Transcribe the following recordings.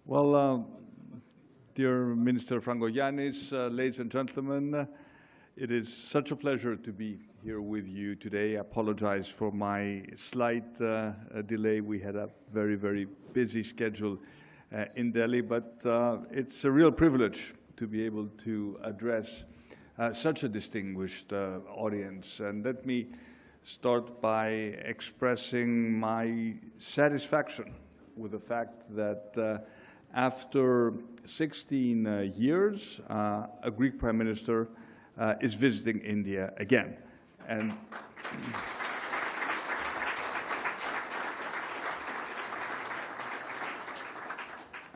Well, dear Minister Frangogiannis, ladies and gentlemen, it is such a pleasure to be here with you today. I apologize for my slight delay. We had a very, very busy schedule in Delhi, but it's a real privilege to be able to address such a distinguished audience. And let me start by expressing my satisfaction with the fact that after 16 years, a Greek Prime Minister is visiting India again. And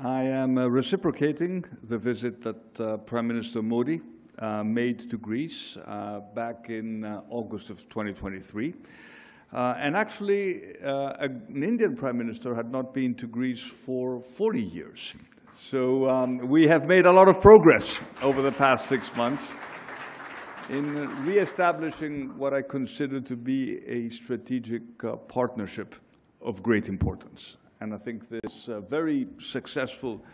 I am reciprocating the visit that Prime Minister Modi made to Greece back in August of 2023. And actually, an Indian Prime Minister had not been to Greece for 40 years. So we have made a lot of progress over the past 6 months in re-establishing what I consider to be a strategic partnership of great importance. And I think this very successful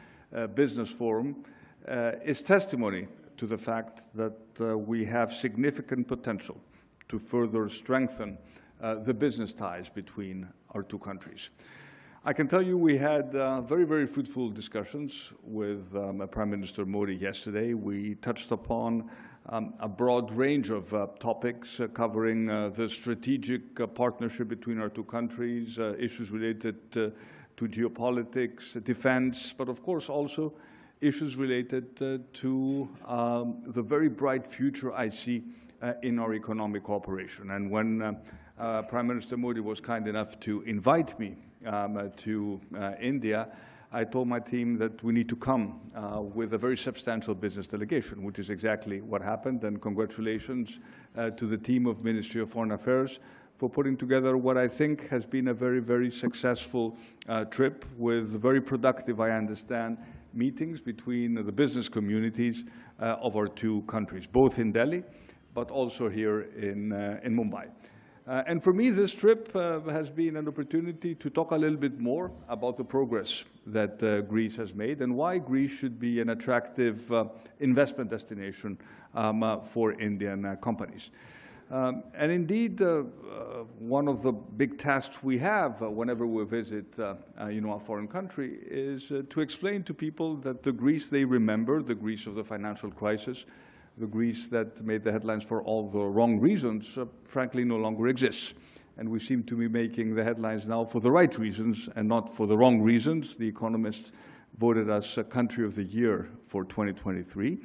business forum is testimony to the fact that we have significant potential to further strengthen the business ties between our two countries. I can tell you we had very, very fruitful discussions with Prime Minister Modi yesterday. We touched upon a broad range of topics covering the strategic partnership between our two countries, issues related to geopolitics, defense, but of course also issues related to the very bright future I see in our economic cooperation. And when Prime Minister Modi was kind enough to invite me to India, I told my team that we need to come with a very substantial business delegation, which is exactly what happened. And congratulations to the team of Ministry of Foreign Affairs for putting together what I think has been a very, very successful trip with very productive, I understand, meetings between the business communities of our two countries, both in Delhi, but also here in Mumbai. And for me, this trip has been an opportunity to talk a little bit more about the progress that Greece has made and why Greece should be an attractive investment destination for Indian companies. And indeed, one of the big tasks we have whenever we visit a foreign country is to explain to people that the Greece they remember, the Greece of the financial crisis, the Greece that made the headlines for all the wrong reasons, frankly, no longer exists. And we seem to be making the headlines now for the right reasons and not for the wrong reasons. The Economist voted us Country of the Year for 2023.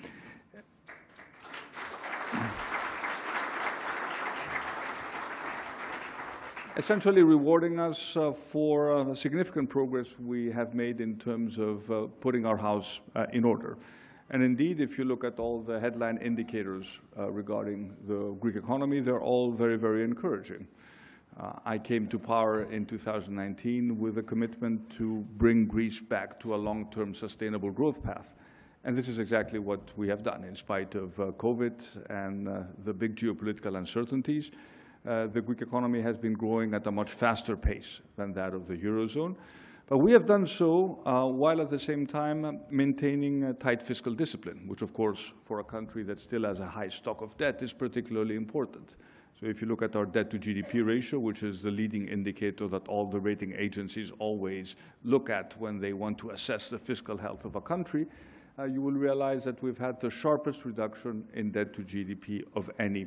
Essentially rewarding us for significant progress we have made in terms of putting our house in order. And indeed, if you look at all the headline indicators regarding the Greek economy, they're all very, very encouraging. I came to power in 2019 with a commitment to bring Greece back to a long-term sustainable growth path. And this is exactly what we have done. In spite of COVID and the big geopolitical uncertainties, the Greek economy has been growing at a much faster pace than that of the Eurozone. But we have done so while at the same time maintaining a tight fiscal discipline, which of course for a country that still has a high stock of debt is particularly important. So if you look at our debt to GDP ratio, which is the leading indicator that all the rating agencies always look at when they want to assess the fiscal health of a country, you will realize that we've had the sharpest reduction in debt to GDP of any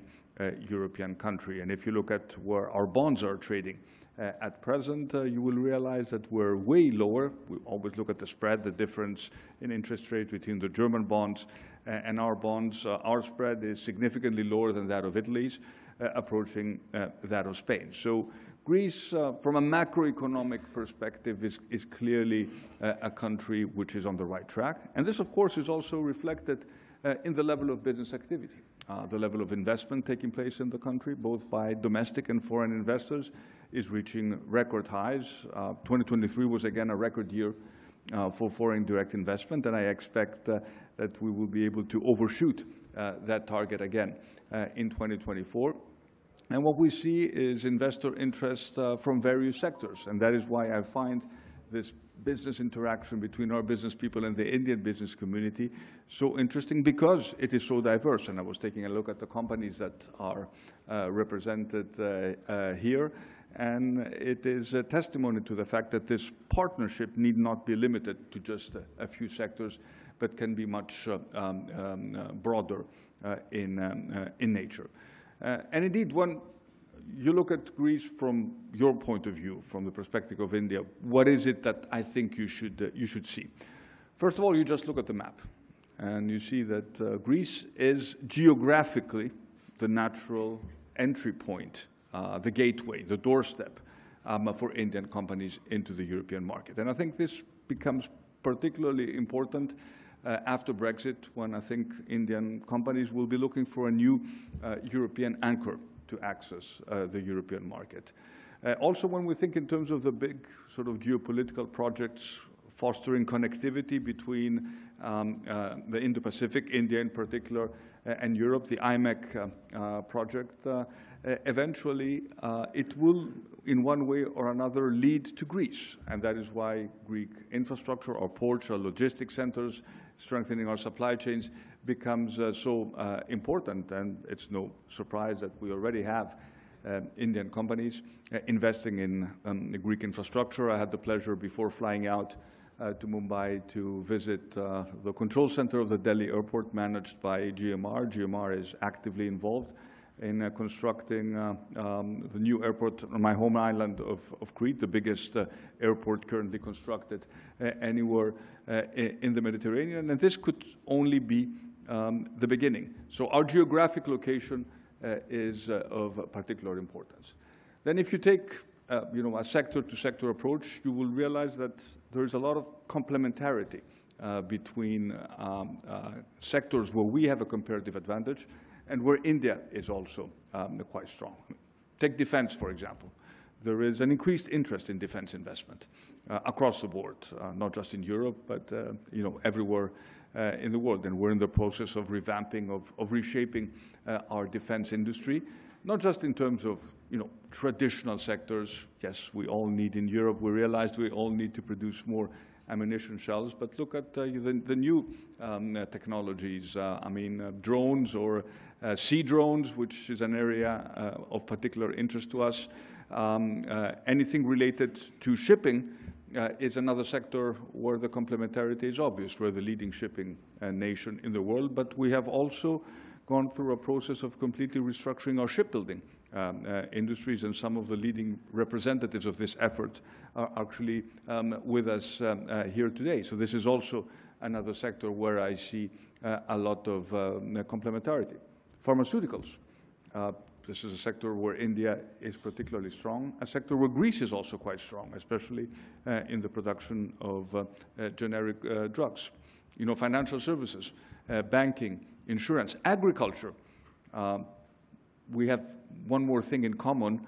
European country. And if you look at where our bonds are trading at present, you will realize that we're way lower. We always look at the spread, the difference in interest rate between the German bonds and our bonds. Our spread is significantly lower than that of Italy's, approaching that of Spain. So Greece, from a macroeconomic perspective, is clearly a country which is on the right track. And this, of course, is also reflected in the level of business activity. The level of investment taking place in the country, both by domestic and foreign investors, is reaching record highs. 2023 was again a record year for foreign direct investment, and I expect that we will be able to overshoot that target again in 2024. And what we see is investor interest from various sectors, and that is why I find this business interaction between our business people and the Indian business community so interesting because it is so diverse. And I was taking a look at the companies that are represented here, and it is a testimony to the fact that this partnership need not be limited to just a few sectors, but can be much broader in nature. And indeed, when you look at Greece from your point of view, from the perspective of India, what is it that I think you should see? First of all, you just look at the map, and you see that Greece is geographically the natural entry point, the gateway, the doorstep for Indian companies into the European market. And I think this becomes particularly important after Brexit, when I think Indian companies will be looking for a new European anchor to access the European market. Also, when we think in terms of the big sort of geopolitical projects fostering connectivity between the Indo-Pacific, India in particular, and Europe, the IMEC project, eventually it will, in one way or another, lead to Greece. And that is why Greek infrastructure, our ports, our logistics centers, strengthening our supply chains becomes so important. And it's no surprise that we already have Indian companies investing in Greek infrastructure. I had the pleasure before flying out to Mumbai to visit the control center of the Delhi airport managed by GMR. GMR is actively involved in constructing the new airport on my home island of Crete, the biggest airport currently constructed anywhere in the Mediterranean. And this could only be the beginning. So our geographic location is of particular importance. Then if you take a sector-to-sector approach, you will realize that there is a lot of complementarity between sectors where we have a comparative advantage and where India is also quite strong. Take defense, for example. There is an increased interest in defense investment across the board, not just in Europe, but everywhere in the world. And we're in the process of revamping, of reshaping our defense industry, not just in terms of traditional sectors. Yes, we all need in Europe. We realized we all need to produce more ammunition shells, but look at the new technologies. Drones or sea drones, which is an area of particular interest to us. Anything related to shipping is another sector where the complementarity is obvious. We're the leading shipping nation in the world, but we have also gone through a process of completely restructuring our shipbuilding industries, and some of the leading representatives of this effort are actually with us here today. So this is also another sector where I see a lot of complementarity. Pharmaceuticals. This is a sector where India is particularly strong, a sector where Greece is also quite strong, especially in the production of generic drugs. Financial services, banking, insurance, agriculture. We have one more thing in common.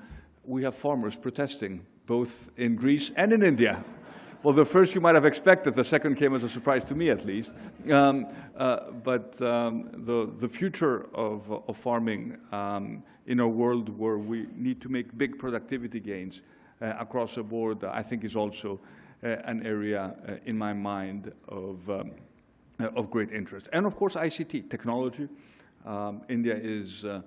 We have farmers protesting, both in Greece and in India. Well, the first you might have expected. The second came as a surprise to me, at least. But the future of farming in a world where we need to make big productivity gains across the board, I think is also an area in my mind of great interest. And of course, ICT, technology. India is a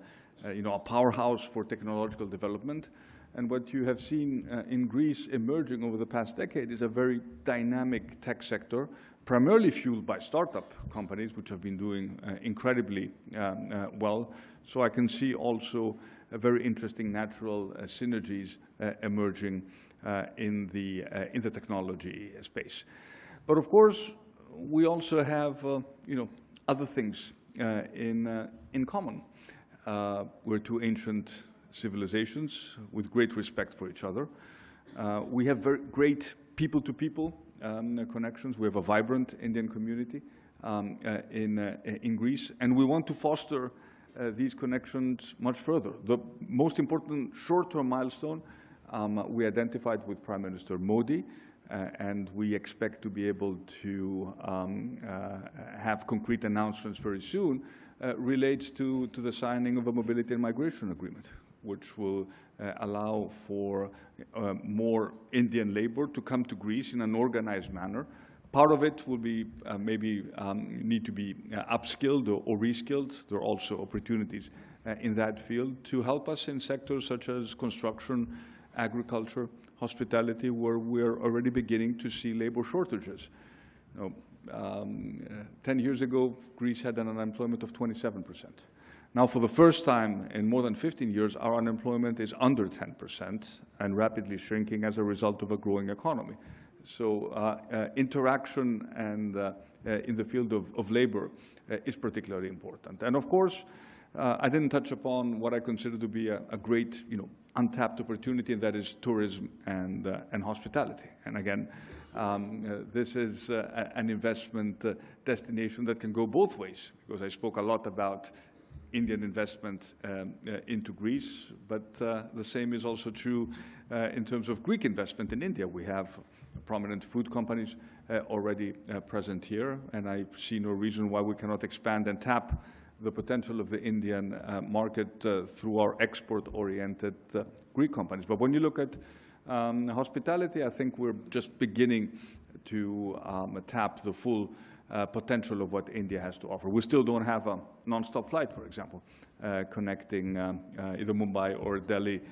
powerhouse for technological development. And what you have seen in Greece emerging over the past decade is a very dynamic tech sector, primarily fueled by startup companies, which have been doing incredibly well. So I can see also a very interesting natural synergies emerging in the technology space. But of course, we also have other things in common. We're two ancient civilizations with great respect for each other. We have very great people-to-people connections. We have a vibrant Indian community in Greece, and we want to foster these connections much further. The most important short-term milestone we identified with Prime Minister Modi, and we expect to be able to have concrete announcements very soon, relates to the signing of a mobility and migration agreement. which will allow for more Indian labor to come to Greece in an organized manner. Part of it will be maybe need to be upskilled or reskilled. There are also opportunities in that field to help us in sectors such as construction, agriculture, hospitality, where we're already beginning to see labor shortages. 10 years ago, Greece had an unemployment of 27%. Now, for the first time in more than 15 years, our unemployment is under 10% and rapidly shrinking as a result of a growing economy. So interaction and in the field of labor is particularly important. And of course, I didn't touch upon what I consider to be a great, untapped opportunity, and that is tourism and hospitality. And again, this is an investment destination that can go both ways, because I spoke a lot about Indian investment into Greece, but the same is also true in terms of Greek investment in India. We have prominent food companies already present here, and I see no reason why we cannot expand and tap the potential of the Indian market through our export-oriented Greek companies. But when you look at hospitality, I think we're just beginning to tap the full potential of what India has to offer. We still don't have a non-stop flight, for example, connecting either Mumbai or Delhi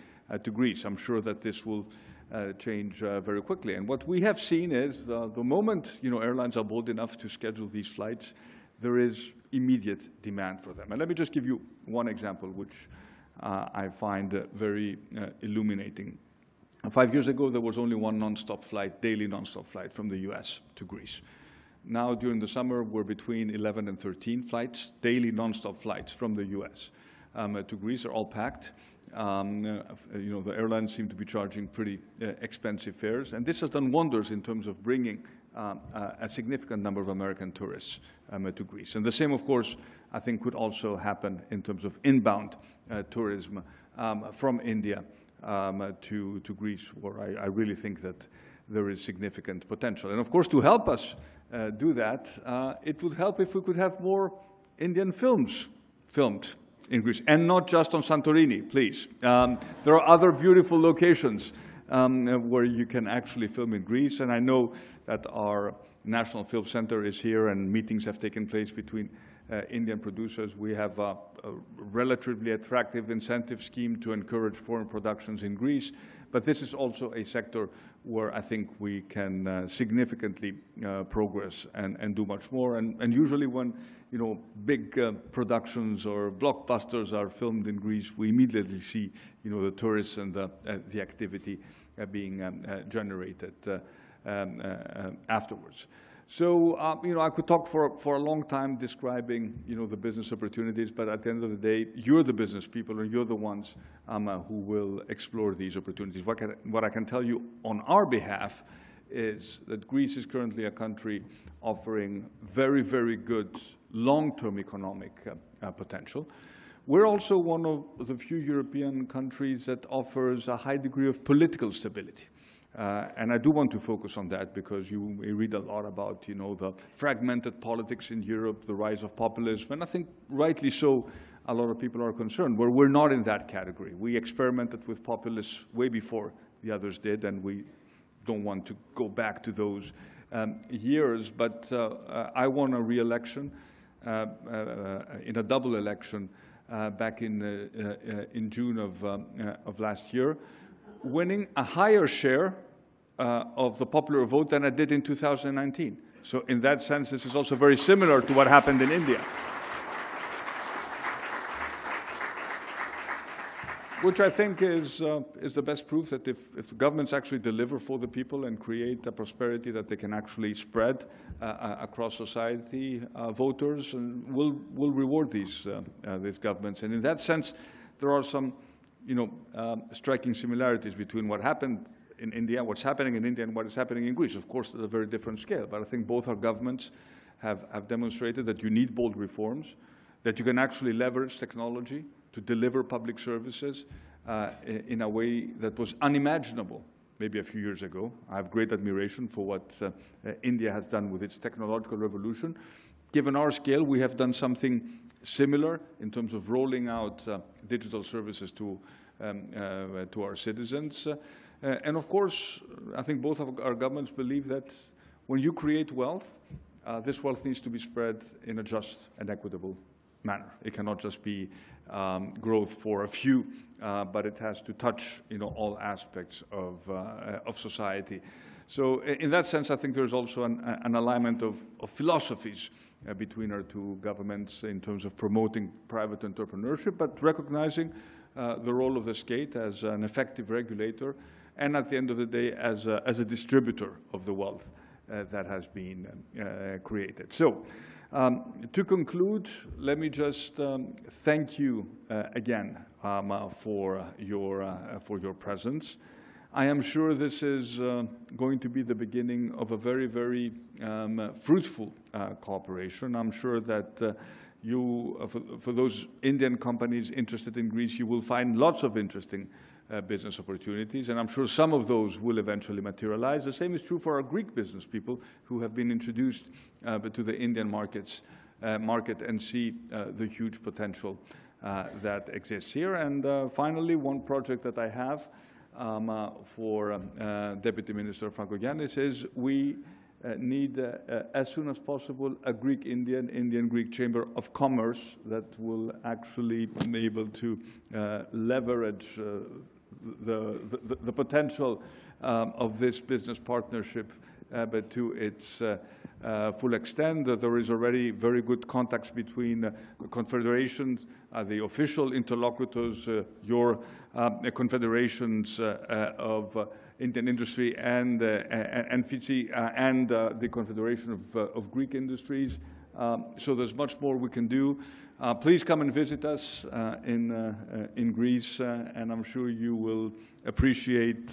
to Greece. I'm sure that this will change very quickly. And what we have seen is the moment airlines are bold enough to schedule these flights, there is immediate demand for them. And let me just give you one example, which I find very illuminating. 5 years ago, there was only one non-stop flight, daily non-stop flight from the US to Greece. Now, during the summer, we're between 11 and 13 flights, daily non-stop flights from the US to Greece. Are all packed. The airlines seem to be charging pretty expensive fares, and this has done wonders in terms of bringing a significant number of American tourists to Greece. And the same, of course, I think could also happen in terms of inbound tourism from India to Greece, where I really think that there is significant potential. And of course, to help us do that, it would help if we could have more Indian films filmed in Greece, and not just on Santorini, please. There are other beautiful locations where you can actually film in Greece, and I know that our National Film Center is here, and meetings have taken place between Indian producers. We have a relatively attractive incentive scheme to encourage foreign productions in Greece, but this is also a sector where I think we can significantly progress and do much more. And usually when big productions or blockbusters are filmed in Greece, we immediately see the tourists and the activity being generated afterwards. So, I could talk for a long time describing, the business opportunities, but at the end of the day, you're the business people, and you're the ones who will explore these opportunities. What I can tell you on our behalf is that Greece is currently a country offering very, very good long-term economic potential. We're also one of the few European countries that offers a high degree of political stability. And I do want to focus on that, because you read a lot about, the fragmented politics in Europe, the rise of populism, and I think rightly so, a lot of people are concerned. We're not in that category. We experimented with populists way before the others did, and we don't want to go back to those years. But I won a re-election in a double election back in June of last year, winning a higher share of the popular vote than I did in 2019. So in that sense, this is also very similar to what happened in India, which I think is the best proof that if the governments actually deliver for the people and create a prosperity that they can actually spread across society, voters will reward these governments. And in that sense, there are some striking similarities between what happened in India, what's happening in India, and what is happening in Greece. Of course, at a very different scale, but I think both our governments have demonstrated that you need bold reforms, that you can actually leverage technology to deliver public services in a way that was unimaginable maybe a few years ago. I have great admiration for what India has done with its technological revolution. Given our scale, we have done something similar in terms of rolling out digital services to to our citizens. And of course, I think both of our governments believe that when you create wealth, this wealth needs to be spread in a just and equitable manner. It cannot just be growth for a few, but it has to touch, all aspects of society. So in that sense, I think there's also an alignment of philosophies between our two governments in terms of promoting private entrepreneurship, but recognizing the role of the state as an effective regulator and at the end of the day as a distributor of the wealth that has been created. So to conclude, let me just thank you again for your presence. I am sure this is going to be the beginning of a very, very fruitful cooperation. I'm sure that for those Indian companies interested in Greece, you will find lots of interesting business opportunities, and I'm sure some of those will eventually materialize. The same is true for our Greek business people who have been introduced to the Indian market and see the huge potential that exists here. And finally, one project that I have for Deputy Minister Frankogiannis is we need, as soon as possible, a Greek-Indian, Indian-Greek Chamber of Commerce that will actually be able to leverage the potential of this business partnership but to its full extent. There is already very good contacts between the confederations, the official interlocutors, your confederations of Indian industry and FITSI, and the Confederation of Greek Industries. So there's much more we can do. Please come and visit us in Greece, and I'm sure you will appreciate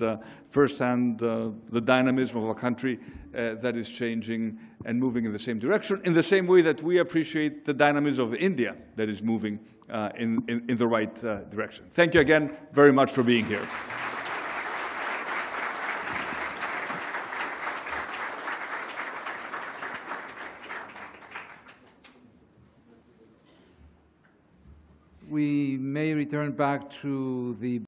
firsthand the dynamism of a country that is changing and moving in the same direction, in the same way that we appreciate the dynamism of India that is moving in the right direction. Thank you again very much for being here. We may return back to the